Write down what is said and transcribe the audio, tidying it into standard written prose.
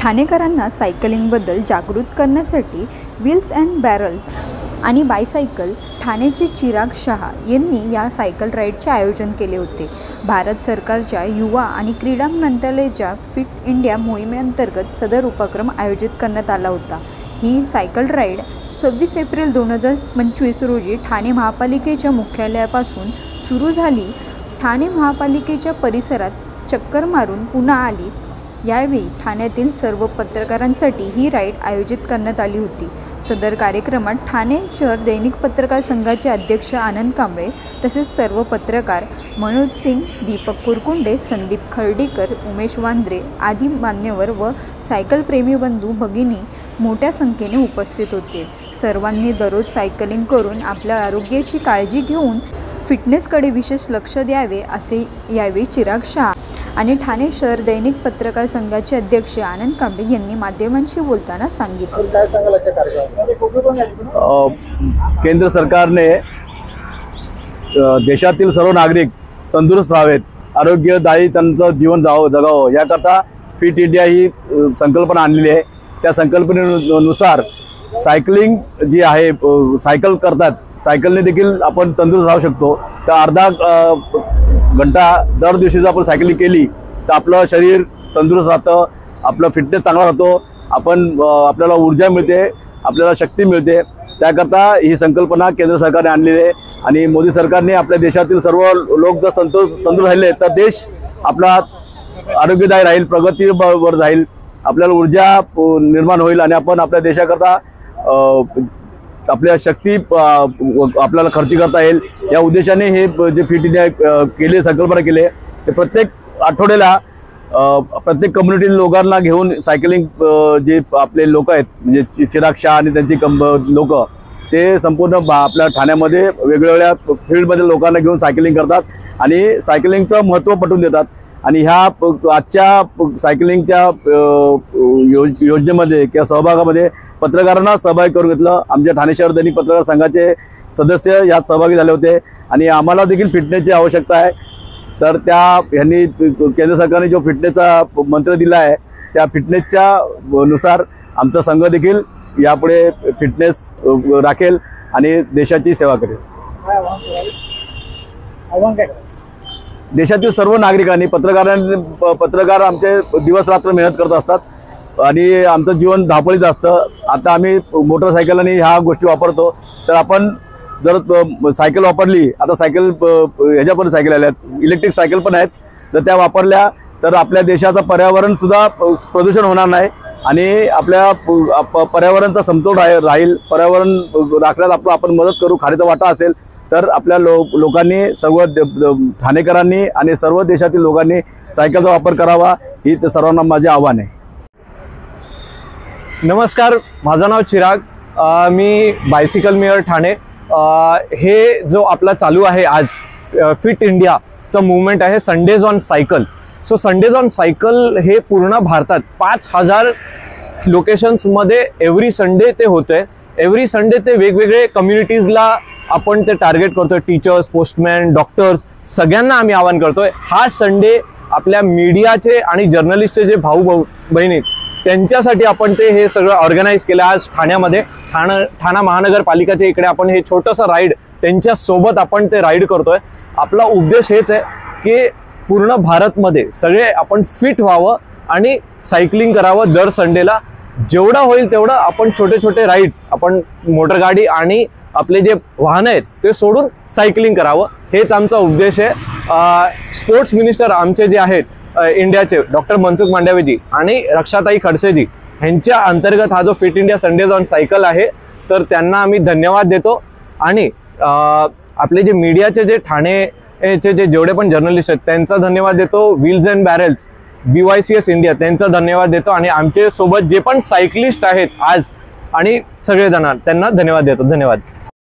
ठाणेकरांना सायकलिंगबद्दल जागृत करण्यासाठी wheels and barrels आणि बायसायकल ठाणेचे चिराग शहा यांनी या सायकल राईडचे आयोजन केले होते। भारत सरकारच्या युवा आणि क्रीडा मंत्रालयाच्या फिट इंडिया मोहिमेअंतर्गत सदर उपक्रम आयोजित करण्यात आला होता। ही सायकल राईड 26 एप्रिल 2025 रोजी ठाणे महापालिकेच्या मुख्यालयापासून सुरू झाली। ठाणे महापालिकेच्या परिसरात चक्कर मारून पुन्हा आली। यावेळी ठाण्यातील सर्व पत्रकारांसाठी ही राईड आयोजित करण्यात आली होती। सदर कार्यक्रमात ठाणे शहर दैनिक पत्रकार संघाचे अध्यक्ष आनंद कांबळे तसेच सर्व पत्रकार मनोज सिंग, दीपक कुरकुंडे, संदीप खर्डीकर, उमेश वांद्रे आदी मान्यवर व सायकल प्रेमी बंधू भगिनी मोठ्या संख्येने उपस्थित होते। सर्वांनी दररोज सायकलिंग करून आपल्या आरोग्याची काळजी घेऊन फिटनेसकडे विशेष लक्ष द्यावे असे यावेळी चिराग शहा आणि ठाणे शहर दैनिक पत्रकार संघाचे अध्यक्ष आनंद कांबळे यांनी माध्यमांशी बोलताना सांगितले। केंद्र सरकारने देशातील सर्व नागरिक तंदुरुस्त राहावेत, आरोग्यदायी त्यांचं जीवन जगावं याकरता फिट इंडिया ही संकल्पना आणलेली आहे। त्या संकल्पनेनुसार सायकलिंग जी आहे, सायकल करतात, सायकलने देखील आपण तंदुरुस्त राहू शकतो। तर अर्धा घंटा दर दिवशी आपण सायकलिंग केली तर आपलं शरीर तंदुरुस्त राहतं, आपला फिटनेस चांगला राहतो, आपल्याला ऊर्जा मिळते, आपल्याला शक्ती मिळते। त्याकरता ही संकल्पना केंद्र सरकारने आणलेली आहे आणि मोदी सरकारने आपल्या देशातील सर्व लोक जर तंदुरुस्त राहिले तर देश आपला आरोग्यदायी राहील, प्रगतीवर जाईल, आपल्याला ऊर्जा निर्माण होईल आणि आपण आपल्या देशाकरता आपल्या शक्ती आपल्याला खर्च करता येईल। या उद्देशाने हे जे फिट इंडिया केले संकल्पना केले ते प्रत्येक आठवड्याला प्रत्येक कम्युनिटी लोकांना घेऊन सायकलिंग जे आपले लोक आहेत म्हणजे चिराग शहा आणि त्यांची लोक ते संपूर्ण आपल्या ठाण्यामध्ये वेगवेगळ्या फील्डमध्ये लोकांना घेऊन सायकलिंग करतात आणि सायकलिंगचं महत्त्व पटवून देतात। आणि ह्या आजच्या सायकलिंगच्या योजनेमध्ये किंवा सहभागामध्ये पत्रकारांना सहभागी करून घेतलं। आमच्या ठाणे शहर दैनिक पत्रकार संघाचे सदस्य यात सहभागी झाले होते आणि आम्हाला देखील फिटनेसची आवश्यकता आहे। तर ह्यांनी केंद्र सरकारने जो फिटनेसचा मंत्र दिला आहे त्या फिटनेसच्या नुसार आमचा संघ देखील यापुढे फिटनेस राखेल आणि देशाची सेवा करेल। देशातील सर्व नागरिकांनी पत्रकार आमचे दिवस रात्र मेहनत करत असतात आणि आमचं जीवन धावपळीचं असतं। आता आम्ही मोटरसायकलने ह्या गोष्टी वापरतो, तर आपण जर सायकल वापरली, आता सायकल ह्याच्या पण सायकल आल्या आहेत, इलेक्ट्रिक सायकल पण आहेत, तर त्या वापरल्या तर आपल्या देशाचं पर्यावरणसुद्धा प्रदूषण होणार नाही आणि आपल्या पर्यावरणाचा समतोल राहील। पर्यावरण राखण्यात आपण मदत करू, खारीचा वाटा असेल तर आपल्या लोकांनी सर्व ठाणेकरांनी आणि सर्व देशातील लोकांनी सायकलचा वापर करावा ही सर्वांना माझे आव्हान आहे। नमस्कार, माझं नाव चिराग, मी बायसिकल मेयर ठाणे। हे जो आपला चालू आहे आज फिट इंडियाचं मूवमेंट आहे Sundays on cycle. So Sundays on cycle हे पूर्ण भारतात 5000 लोकेशन्समध्ये एव्हरी संडे ते होतंय। एव्हरी संडे ते वेगवेगळे कम्युनिटीजला आपण ते टार्गेट करतोय, टीचर्स, पोस्टमॅन, डॉक्टर्स सगळ्यांना आम्ही आवाहन करतोय। हा संडे आपल्या मीडियाचे आणि जर्नलिस्टचे जे भाऊ बहिणी त्यांच्यासाठी आपण ते हे सगळं ऑर्गनाइज केलं आज ठाण्यामध्ये। ठाणा महानगरपालिकेच्या इकडे आपण हे छोटंसं राईड त्यांच्या सोबत आपण ते राईड करतोय। आपला उद्देश हेच आहे की पूर्ण भारतमध्ये सगळे आपण फिट व्हावं आणि सायकलिंग करावं। दर संडेला जेवढं होईल तेवढं आपण छोटे छोटे राईड्स, आपण मोटरगाडी आणि आपले जे वाहन आहेत ते सोडून सायकलिंग करावं, हेच आमचा उद्देश आहे। स्पोर्ट्स मिनिस्टर आमचे जे आहेत इंडियाचे डॉक्टर मनसुख मांडवियाजी आणि रक्षाताई खडसेजी यांच्या अंतर्गत हा जो fit India Sundays on cycle आहे, तर त्यांना आम्ही धन्यवाद देतो। आणि आपले जे मीडियाचे जे ठाणेचे जे जेवढे पण जर्नलिस्ट आहेत त्यांचा धन्यवाद देतो। Wheels and barrels, BYCS India त्यांचा धन्यवाद देतो आणि आमचे सोबत जे पण सायकलिस्ट आहेत आज आणि सगळेजण त्यांना धन्यवाद देतो। धन्यवाद।